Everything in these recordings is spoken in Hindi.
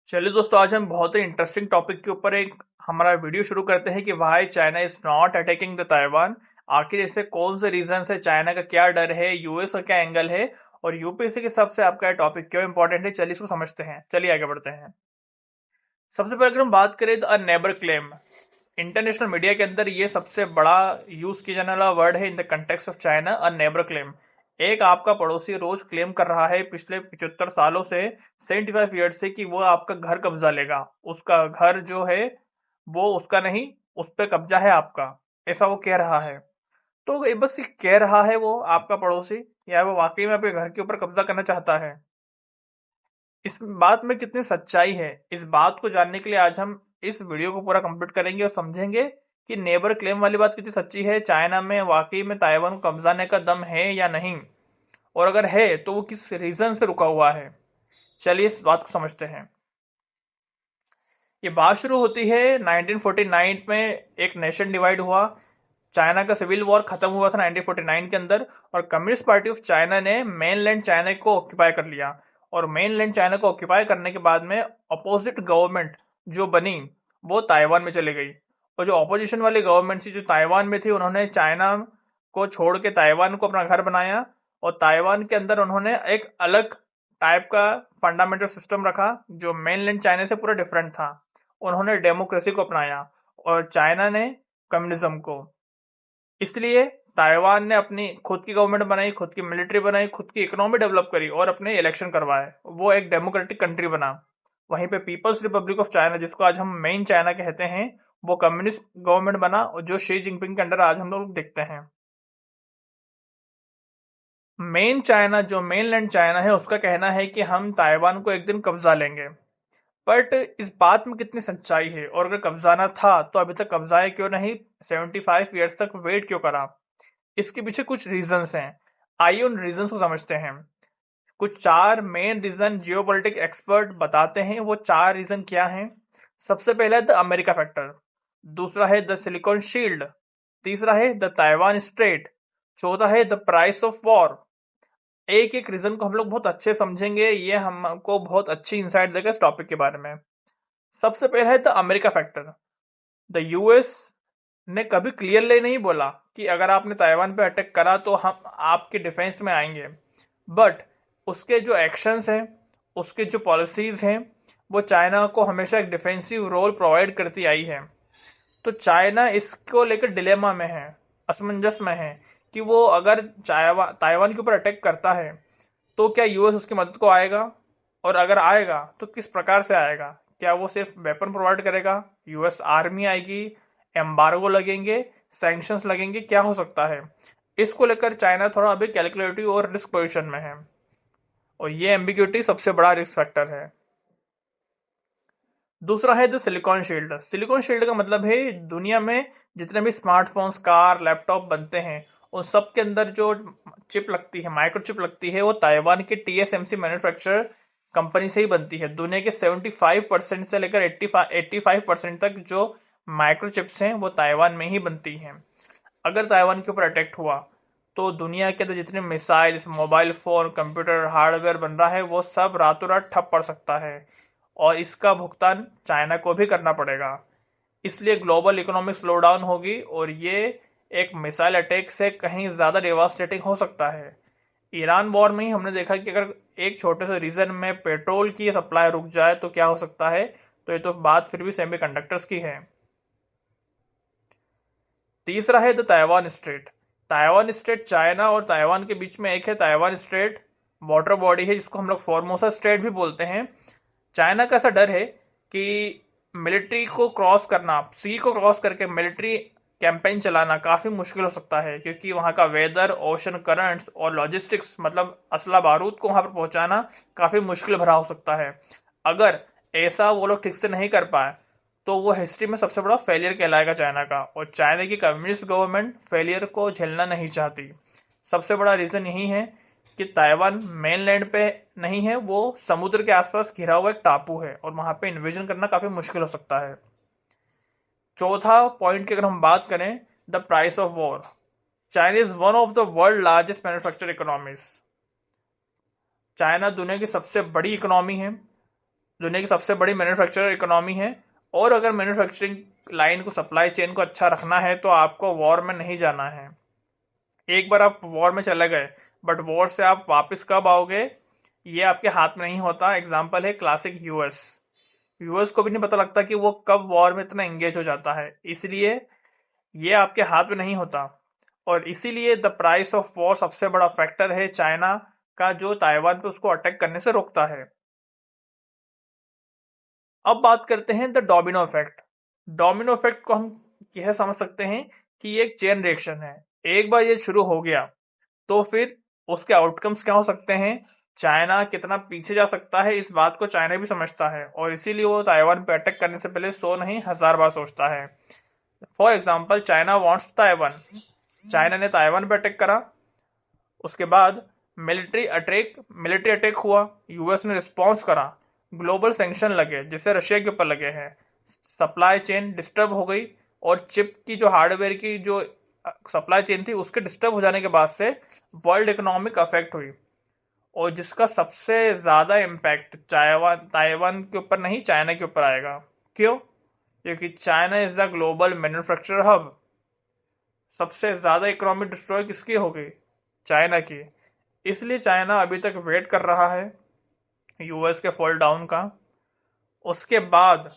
चलिए दोस्तों, आज हम बहुत ही इंटरेस्टिंग टॉपिक के ऊपर एक हमारा वीडियो शुरू करते हैं कि why China is not attacking the Taiwan. आखिर ऐसे कौन से रीजन है, चाइना का क्या डर है, यूएस का क्या एंगल है और यूपीएससी के हिसाब से आपका टॉपिक क्यों इंपॉर्टेंट है। चलिए इसको समझते हैं, चलिए आगे बढ़ते हैं। सबसे पहले अगर हम बात करें तो नेबर क्लेम, इंटरनेशनल मीडिया के अंदर ये सबसे बड़ा यूज किया जाने वाला वर्ड है in the context of China. A neighbour claim, एक आपका पड़ोसी रोज क्लेम कर रहा है पिछले 75 सालों से, 75 ईयर्स से, कि वो आपका घर कब्जा लेगा। उसका घर जो है वो उसका नहीं, उस पर कब्जा है आपका, ऐसा वो कह रहा है। तो ये बस ये कह रहा है वो आपका पड़ोसी, या वो वाकई में आपके घर के ऊपर कब्जा करना चाहता है? इस बात में कितनी सच्चाई है, इस बात को जानने के लिए आज हम इस वीडियो को पूरा कंप्लीट करेंगे और समझेंगे कि नेबर क्लेम वाली बात कितनी सच्ची है। चाइना में वाकई में ताइवान को कब्जाने का दम है या नहीं, और अगर है तो वो किस रीजन से रुका हुआ है। चलिए इस बात को समझते हैं। ये बात शुरू होती है 1949 में। एक नेशन डिवाइड हुआ, चाइना का सिविल वॉर खत्म हुआ था 1949 के अंदर, और कम्युनिस्ट पार्टी ऑफ चाइना ने मेनलैंड चाइना को ऑक्यूपाई कर लिया। और मेनलैंड चाइना को ऑक्यूपाई करने के बाद में अपोजिट गवर्नमेंट जो बनी वो ताइवान में चली गई। और जो ऑपोजिशन वाली गवर्नमेंट थी जो ताइवान में थी, उन्होंने चाइना को छोड़ के ताइवान को अपना घर बनाया। और ताइवान के अंदर उन्होंने एक अलग टाइप का फंडामेंटल सिस्टम रखा जो मेनलैंड चाइना से पूरा डिफरेंट था। उन्होंने डेमोक्रेसी को अपनाया और चाइना ने कम्युनिज्म को। इसलिए ताइवान ने अपनी खुद की गवर्नमेंट बनाई, खुद की मिलिट्री बनाई, खुद की इकोनॉमी डेवलप करी और अपने इलेक्शन करवाए। वो एक डेमोक्रेटिक कंट्री बना। वहीं पे पीपल्स रिपब्लिक ऑफ चाइना, जिसको आज हम मेन चाइना कहते हैं, वो कम्युनिस्ट गवर्नमेंट बना, और जो शी जिनपिंग के अंडर आज हम लोग देखते हैं। मेन चाइना, जो मेनलैंड चाइना है, उसका कहना है कि हम ताइवान को एक दिन कब्जा लेंगे। बट इस बात में कितनी सच्चाई है, और अगर कब्जाना था तो अभी तक कब्जाए क्यों नहीं, 75 ईयर्स तक वेट क्यों करा? इसके पीछे कुछ रीजंस हैं। आइए उन रीजंस को समझते हैं। कुछ चार मेन रीजन जियोपॉलिटिक एक्सपर्ट बताते हैं। वो चार रीजन क्या हैं? सबसे पहला है द अमेरिका फैक्टर, दूसरा है द सिलिकॉन शील्ड, तीसरा है द ताइवान स्ट्रेट, चौथा है द प्राइस ऑफ वॉर। एक एक रीजन को हम लोग बहुत अच्छे समझेंगे, ये हमको बहुत अच्छी इंसाइट देगा इस टॉपिक के बारे में। सबसे पहला है the America factor. The US ने कभी क्लियरली नहीं बोला कि अगर आपने ताइवान पे अटैक करा तो हम आपके डिफेंस में आएंगे। बट उसके जो एक्शंस हैं, उसके जो पॉलिसीज हैं, वो चाइना को हमेशा एक डिफेंसिव रोल प्रोवाइड करती आई है। तो चाइना इसको लेकर डिलेमा में है, असमंजस में है, कि वो अगर ताइवान के ऊपर अटैक करता है तो क्या यूएस उसकी मदद को आएगा, और अगर आएगा तो किस प्रकार से आएगा? क्या वो सिर्फ वेपन प्रोवाइड करेगा, यूएस आर्मी आएगी, एम्बार्गो लगेंगे, सैंक्शंस लगेंगे, क्या हो सकता है? इसको लेकर चाइना थोड़ा अभी कैलकुलेटिव और रिस्क पोजीशन में है, और ये एम्बिग्यूटी सबसे बड़ा रिस्क फैक्टर है। दूसरा है the silicon shield. Silicon shield का मतलब है दुनिया में जितने भी स्मार्टफोन्स, कार, लैपटॉप बनते हैं, उन सब के अंदर जो चिप लगती है, माइक्रो चिप लगती है, वो ताइवान के टीएसएमसी मैन्युफैक्चर कंपनी से ही बनती है। दुनिया के 75% से लेकर 85% तक जो माइक्रो चिप्स हैं वो ताइवान में ही बनती हैं। अगर ताइवान के ऊपर अटैक हुआ तो दुनिया के अंदर जितने missile, mobile phone, computer, hardware बन रहा है, वो सब रातों रात ठप पड़ सकता है, और इसका भुगतान चाइना को भी करना पड़ेगा। इसलिए ग्लोबल इकोनॉमिक स्लोडाउन होगी, और ये एक मिसाइल अटैक से कहीं ज्यादा डेवास्टेटिंग हो सकता है। ईरान वॉर में ही हमने देखा कि अगर एक छोटे से रीजन में पेट्रोल की सप्लाई रुक जाए तो क्या हो सकता है। तो ये तो बात फिर भी सेमीकंडक्टर्स की है। तीसरा है the Taiwan straight. Taiwan straight China और ताइवान के बीच में एक है ताइवान स्ट्रेट, वाटर बॉडी है जिसको हम लोग फॉर्मोसा स्ट्रेट भी बोलते हैं। चाइना का ऐसा डर है कि मिलिट्री को क्रॉस करना, सी को क्रॉस करके मिलिट्री कैंपेन चलाना काफी मुश्किल हो सकता है, क्योंकि वहां का वेदर, ओशन करंट्स और लॉजिस्टिक्स, मतलब असला बारूद को वहां पर पहुंचाना काफी मुश्किल भरा हो सकता है। अगर ऐसा वो लोग ठीक से नहीं कर पाए तो वो हिस्ट्री में सबसे बड़ा फेलियर कहलाएगा चाइना का, और चाइना की कम्युनिस्ट गवर्नमेंट फेलियर को झेलना नहीं चाहती। सबसे बड़ा रीजन यही है कि ताइवान मेनलैंड पे नहीं है, वो समुद्र के आसपास घिरा हुआ एक टापू है, और वहां पे इन्वेजन करना काफी मुश्किल हो सकता है। चौथा पॉइंट की अगर हम बात करें, the price of war. China is one of the world largest manufacture economies. China दुनिया की सबसे बड़ी इकोनॉमी है, दुनिया की सबसे बड़ी मैन्युफैक्चरर इकोनॉमी है, और अगर मैन्युफैक्चरिंग लाइन को, सप्लाई चेन को अच्छा रखना है तो आपको वॉर में नहीं जाना है। एक बार आप वॉर में चले गए, बट वॉर से आप वापस कब आओगे ये आपके हाथ में नहीं होता। एग्जाम्पल है क्लासिक यूएस। यूएस को भी नहीं पता लगता कि वो कब वॉर में इतना एंगेज हो जाता है, इसलिए ये आपके हाथ में नहीं होता। और इसीलिए द प्राइस ऑफ वॉर सबसे बड़ा फैक्टर है चाइना का, जो ताइवान पे उसको अटैक करने से रोकता है। अब बात करते हैं the domino effect. Domino effect को हम यह समझ सकते हैं कि ये एक चेन रिएक्शन है। एक बार ये शुरू हो गया तो फिर उसके आउटकम्स क्या हो सकते हैं, चाइना कितना पीछे जा सकता है, इस बात को चाइना भी समझता है, और इसीलिए वो ताइवान पे अटैक करने से पहले 100 नहीं 1000 बार सोचता है। For example, China wants Taiwan. China ने ताइवान पे अटैक करा, उसके बाद मिलिट्री अटैक हुआ, यूएस ने रिस्पॉन्स करा, ग्लोबल सैंक्शन लगे जैसे रशिया के ऊपर लगे हैं, सप्लाई चेन डिस्टर्ब हो गई, और चिप की जो हार्डवेयर की जो सप्लाई चेन थी उसके डिस्टर्ब हो जाने के बाद से वर्ल्ड इकोनॉमिक अफेक्ट हुई, और जिसका सबसे ज्यादा इम्पैक्ट ताइवान के ऊपर नहीं, चाइना के ऊपर आएगा। क्यों? क्योंकि China is the global manufacturer hub. सबसे ज्यादा इकोनॉमी डिस्ट्रॉय किसकी हो गई? चाइना की। इसलिए चाइना अभी तक वेट कर रहा है यूएस के फॉल डाउन का। उसके बाद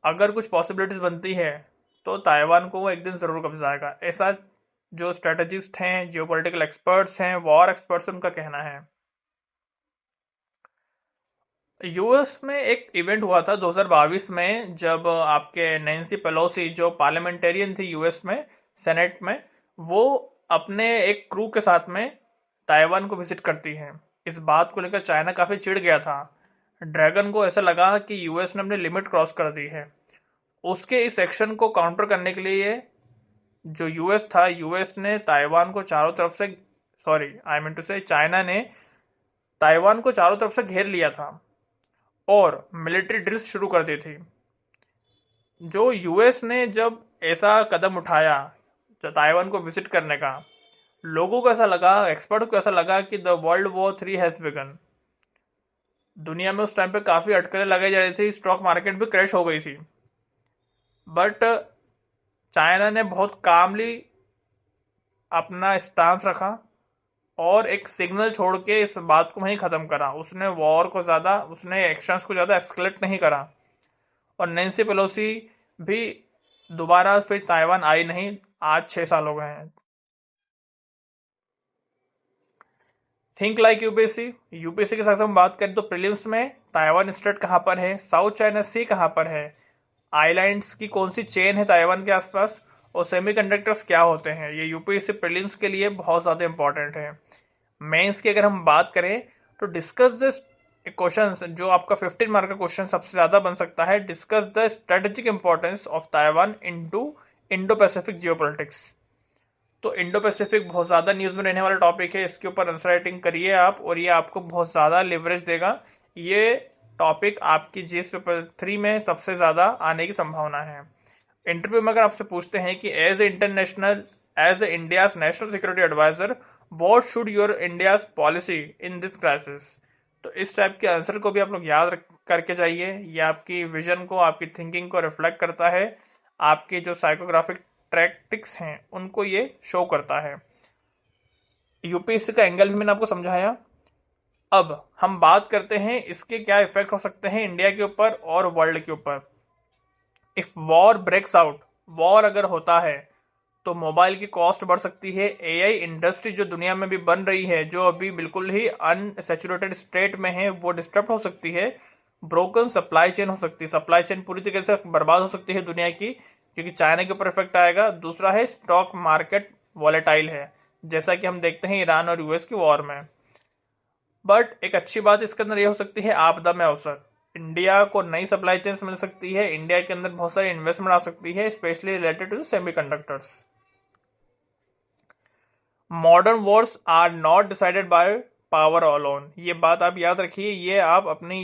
अगर कुछ पॉसिबिलिटीज बनती है तो ताइवान को वो एक दिन जरूर कब्जाएगा, ऐसा जो स्ट्रेटेजिस्ट हैं, जियोपॉलिटिकल एक्सपर्ट्स हैं, वॉर एक्सपर्ट्स, उनका कहना है। यूएस में एक इवेंट हुआ था 2022 में, जब आपके नैन्सी पेलोसी जो पार्लियामेंटेरियन थी यूएस में, सेनेट में, वो अपने एक क्रू के साथ में ताइवान को विजिट करती हैं। इस बात को लेकर चाइना काफी चिढ़ गया था। ड्रैगन को ऐसा लगा कि यूएस ने अपनी लिमिट क्रॉस कर दी है। उसके इस एक्शन को काउंटर करने के लिए जो यूएस था, यूएस ने ताइवान को चारों तरफ से, सॉरी आई मीन टू से, चाइना ने ताइवान को चारों तरफ से घेर लिया था और मिलिट्री ड्रिल्स शुरू कर दी थी। जो यूएस ने जब ऐसा कदम उठाया ताइवान को विजिट करने का, लोगों को ऐसा लगा, एक्सपर्ट को ऐसा लगा कि the world war 3 has begin. दुनिया में उस टाइम पे काफी अटकलें लगाई जा रही थी, स्टॉक मार्केट भी क्रैश हो गई थी, बट चाइना ने बहुत कामली अपना स्टांस रखा और एक सिग्नल छोड़ के इस बात को वहीं खत्म करा। उसने वॉर को ज्यादा, उसने एक्शंस को ज्यादा एस्केलेट नहीं करा, और नैन्सी पेलोसी भी दोबारा फिर ताइवान आई नहीं। आज 6 साल हो गए हैं। Think like UPSC. यूपीएससी के साथ हम बात करें तो प्रीलिम्स में ताइवान स्ट्रेट कहां पर है, साउथ चाइना सी कहां पर है, आइलैंड्स की कौन सी चेन है ताइवान के आसपास, और सेमीकंडक्टर्स क्या होते हैं, ये यूपीएससी प्रीलिम्स के लिए बहुत ज्यादा इंपॉर्टेंट है। मेंस की अगर हम बात करें तो डिस्कस द क्वेश्चंस, जो आपका 15 मार्क का क्वेश्चन सबसे ज्यादा बन सकता है, discuss the strategic importance of Taiwan into Indo Pacific geopolitics. तो इंडो पैसिफिक बहुत ज्यादा न्यूज में रहने वाला टॉपिक है, इसके ऊपर आंसर राइटिंग करिए आप, और ये आपको बहुत ज्यादा लिवरेज देगा। ये टॉपिक आपकी जीएस पेपर 3 में सबसे ज्यादा आने की संभावना है। इंटरव्यू में अगर आपसे पूछते हैं कि as a India's national security adviser, what should your India's policy in this crisis, तो इस टाइप के आंसर को भी आप लोग याद करके जाइए। ये आपकी विजन को, आपकी थिंकिंग को रिफ्लेक्ट करता है, आपके जो साइकोग्राफिक टैक्टिक्स हैं उनको ये शो करता है। यूपीएससी का एंगल भी मैंने आपको समझाया। अब हम बात करते हैं इसके क्या इफेक्ट हो सकते हैं इंडिया के ऊपर और वर्ल्ड के ऊपर। If war breaks out, war अगर होता है तो मोबाइल की कॉस्ट बढ़ सकती है, एआई इंडस्ट्री जो दुनिया में भी बन रही है, जो अभी बिल्कुल ही अनसैचुरेटेड स्टेट में है, वो डिस्टर्ब हो सकती है, ब्रोकन सप्लाई चेन हो सकती है, सप्लाई चेन पूरी तरीके से बर्बाद हो सकती है दुनिया की, क्योंकि चाइना के ऊपर इफेक्ट आएगा। दूसरा है स्टॉक मार्केट वॉलेटाइल है, जैसा कि हम देखते हैं ईरान और यूएस की वॉर में। बट एक अच्छी बात इसके अंदर ये हो सकती है, आपदा में अवसर। इंडिया को नई सप्लाई चेन मिल सकती है, इंडिया के अंदर बहुत सारी इन्वेस्टमेंट आ सकती है, specially related to semiconductors. Modern wars are not decided by power alone, ये बात आप याद रखिए, ये आप अपनी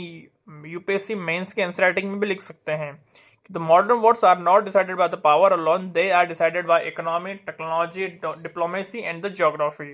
यूपीएससी मेंस के आंसर राइटिंग में भी लिख सकते हैं। The modern wars are not decided by the power alone, they are decided by economy, technology, diplomacy and the geography.